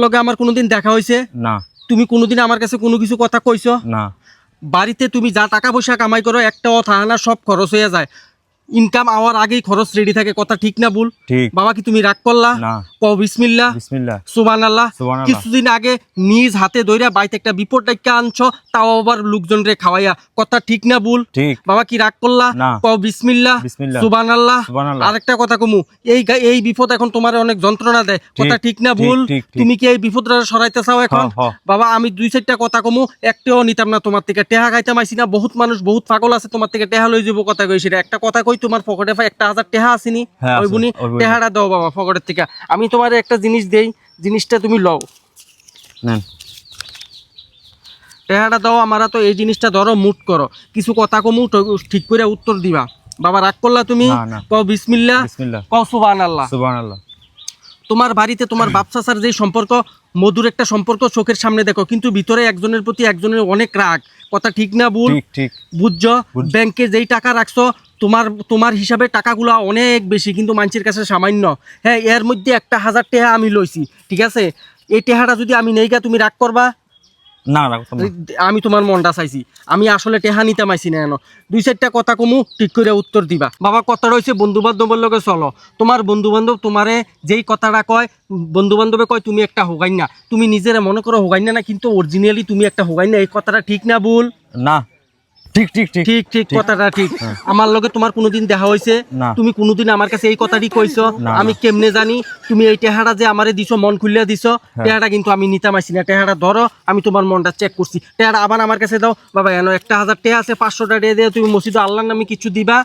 লগে আমার কোনোদিন দেখা হয়েছে না। তুমি কোনোদিন আমার কাছে কোনো কিছু কথা কইছো না। বাড়িতে তুমি যা টাকা পয়সা কামাই করো একটাও থানা সব খরচ হয়ে যায় ইনকাম আওয়ার আগেই খরচ রেডি থাকে কথা ঠিক না ভুল ঠিক। বাবা কি তুমি রাগ করলা না। কও বিসমিল্লাহ বিসমিল্লাহ সুবহানাল্লাহ সুবহানাল্লাহ। কিছুদিন আগে নিজ হাতে ধইরা বাইতে একটা বিপদ ডাইকা আনছো তাও আবার লোকজনরে খাওয়াইয়া কথা ঠিক না ভুল ঠিক। বাবা কি রাগ করলা না। কও বিসমিল্লাহ বিসমিল্লাহ সুবহানাল্লাহ সুবহানাল্লাহ। আরেকটা কথা কমু এই বিপদ এখন তোমার অনেক যন্ত্রণা দেয় কথা ঠিক না ঠিক, ভুল ঠিক, ঠিক। তুমি কি এই বিপদটা সরাইতে চাও এখন হ, হ। বাবা আমি দুই চারটা কথা কমু একটাও নিতাম না তোমার থেকে টেহা খাইতাম আইছি না বহুত মানুষ বহুত পাগল আছে তোমার থেকে টেহা লই যাবো কথা কই সেটা একটা কথা কই তোমার পকেটে 1,000 টেহা আসেনি হ্যাঁ, আছে, ওই বুনি ওই বুনি। টেহাটা দাও বাবা পকেটের থেকে আমি তোমার একটা জিনিস দেই জিনিসটা তুমি লও নেন। টেহাটা দাও আমারা তো এই জিনিসটা ধরো মুট করো কিছু কথা কমু ঠিক করে উত্তর দিবা বাবা রাগ করলা তুমি না, না। কও বিসমিল্লাহ বিসমিল্লাহ কও সুবহানাল্লাহ সুবহানাল্লাহ। তোমার বাড়িতে তোমার বাপ চাচার যে সম্পর্ক মধুর একটা সম্পর্ক চোখের সামনে দেখো কিন্তু ভিতরে একজনের প্রতি একজনের অনেক রাগ কথা ঠিক না ভুল ঠিক ঠিক। বুঝছো ব্যাংকে যেই টাকা রাখছো তোমার হিসাবে টাকাগুলো অনেক বেশি কিন্তু মানুষের কাছে সামান্য হ্যাঁ এর মধ্যে 1,000 টাকা আমি লইছি ঠিক আছে এই টাকাটা যদি আমি নেই গা তুমি রাগ করবা না রাখতাম না। আমি তোমার মনটা চাইছি আমি আসলে টেহা নিতে মাইছি না এনো দুই চারটা কথা কমু ঠিক করে উত্তর দিবা বাবা কথা রয়েছে বন্ধু বান্ধবের লগে চলো তোমার বন্ধু বান্ধব তোমারে যেই কথাটা কয় বন্ধু বান্ধবে কয় তুমি একটা হোগাইন না তুমি নিজেরা মনে করো হোগাইন না কিন্তু অরিজিনালি তুমি একটা হোগাইন না এই কথাটা ঠিক না ভুল না। ঠিক ঠিক ঠিক ঠিক ঠিক কথাটা ঠিক হ্যাঁ। আমার লগে তোমার কোনোদিন দেখা হয়েছে না। তুমি কোনোদিন আমার কাছে এই কথাটি কইছো না, আমি না। কেমনে জানি তুমি এই টেহাটা যে আমারে দিছো মন খুলিয়া দিছো হ্যাঁ। টেহাটা কিন্তু আমি নিতাম আইছি না টেহাটা ধরো আমি তোমার মনটা চেক করছি টেহাটা আবার আমার কাছে দাও বাবা এনো 1,000 টাকা আছে 500 টাকা দিয়ে তুমি মসজিদে আল্লাহর নামে কিছু দিবা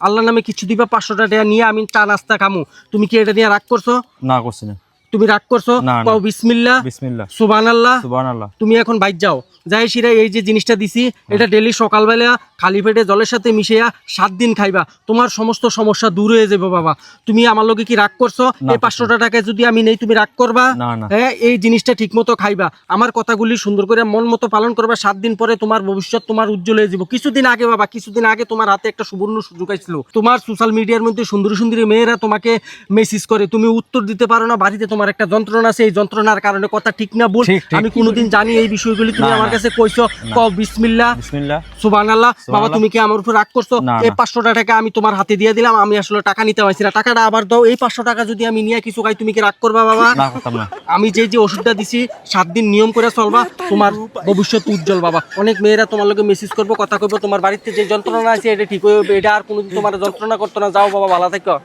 আল্লাহর নামে কিছু দিবা 500 টাকা নিয়ে আমি চা নাস্তা খামু তুমি কি এটা নিয়ে রাগ করছো না করছি না। তুমি রাগ করছো না, না। কও বিসমিল্লাহ বিসমিল্লাহ সুবহানাল্লাহ সুবহানাল্লাহ। তুমি এখন বাইর যাও যাই সিরা এই যে জিনিসটা দিছি এটা ডেলি সকালবেলা খালি পেটে জলের সাথে মিশিয়া 7 দিন খাইবা তোমার সমস্ত সমস্যা দূর হয়ে যাবে বাবা তুমি আমার লগে কি রাগ করছো না, এই 500 টাকা যদি আমি নেই তুমি রাগ করবা না, না। হ্যাঁ এই জিনিসটা ঠিক মতো খাইবা আমার কথাগুলি সুন্দর করে মন মতো পালন করবা 7 দিন পরে তোমার ভবিষ্যৎ তোমার উজ্জ্বল হয়ে যাবে কিছুদিন আগে বাবা কিছুদিন আগে তোমার হাতে একটা সুবর্ণ সুযোগ আইছিল তোমার সোশ্যাল মিডিয়ার মধ্যে সুন্দরী সুন্দরী মেয়েরা তোমাকে মেসেজ করে তুমি উত্তর দিতে পারো না বাড়িতে তোমার একটা যন্ত্রণা আছে এই যন্ত্রণার কারণে কথা ঠিক না বল ঠিক, ঠিক। আমি কোনোদিন জানি এই বিষয়গুলি তুমি না, আমার না। কাছে কইছো কও বিসমিল্লাহ বিসমিল্লাহ সুবহানাল্লাহ বাবা সুবহানাল্লাহ। তুমি কি আমার উপর রাগ করছো না, এই না। 500 টাকা আমি তোমার হাতে দিয়ে দিলাম আমি আসলে টাকা নিতে পারছি না টাকাটা আবার দাও এই 500 টাকা যদি আমি নিয়ে কিছু খাই তুমি কি রাগ করবা বাবা না করতাম না। আমি যে ওষুধটা দিছি 7 দিন নিয়ম করে চলবা তোমার ভবিষ্যৎ উজ্জ্বল বাবা অনেক মেয়েরা তোমার লগে মেসেজ করবো কথা কইবো তোমার বাড়িতে যে যন্ত্রণা আছে এটা ঠিক হয়ে যাবে এটা আর কোনোদিন তোমার যন্ত্রণা করতো না যাও বাবা ভালো থেকো